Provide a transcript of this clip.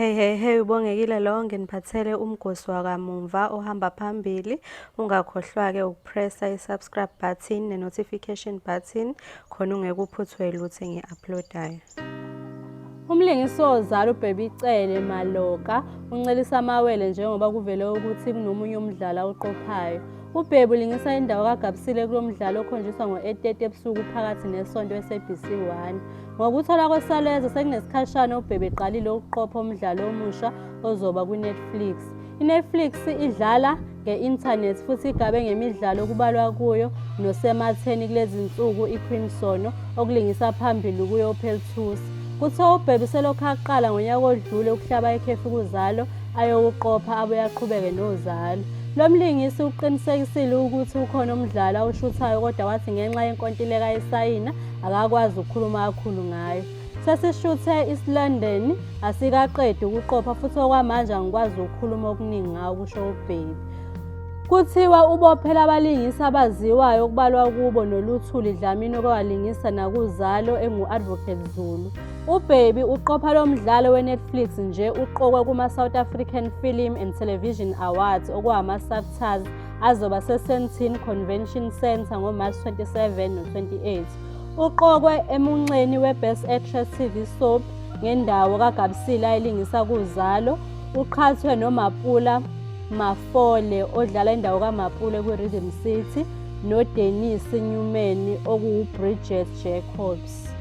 Hey, ubongekile lo nginiphathele umgosi wakamuva ohamba phambili. Ungakhohlwa-ke ukupressa i-subscribe button ne-notification button khona ungeke uphuthwe lutho engi-uploadayo. Umlingisi ozala uBheki Cele Maloka uncelisa amawele njengoba kuvele ukuthi kunomunye umdlalo awuqophayo. UBheki ulingisa indawo kaGabisile kulo mdlalo okhonjiswa ngo-8:30 ebusuku phakathi nesonto SABC 1. Ngokuthola kwesalezo sekunesikhashana uBheki eqalile ukuqopha umdlalo omusha ozoba kuNetflix. iNetflix idlala nge-inthanethi futhi igabe ngemidlalo okubalwa kuyo nosematheni kulezi nsuku iQueen Sono okulingisa phambili kuyo uPelthus. Kuthiwa uBheki uselokhu aqala ngonyaka odlule ukuhlaba ikhefu kuzalo ayokuqopha abuye aqhubeke nozalo. Lo mlingisi uqinisekisile ukuthi ukhona umdlalo awushuthayo kodwa wathi ngenxa yenkontileka ayisayina akakwazi ukukhuluma kakhulu ngayo. Sesishuthe East London asikaqedi ukuqopha futhi okwamanje angikwazi ukukhuluma okuningi ngawo kusho uBheki. Kuthiwa ubophela abalingisi abaziwayo okubalwa kubo noLuthuli Dlamini okwalingisa nakuzalo engu-Advocate Zulu. uBheki uqopha lo mdlalo weNetflix nje uqokwe kuma-South African Film and Television Awards okwama-SAFTAs azoba se-Sandton Convention Centre ngoMarch 27 no-28. Uqokwe emunxeni we-Best Actress TV Soap ngendawo kaGabisile ayilingisa kuzalo. Uqhathwe noMapula Mafole odlala indawo kaMapula kwi-Rhythm City noDennis Newman okuwu-Bridget Jacobs.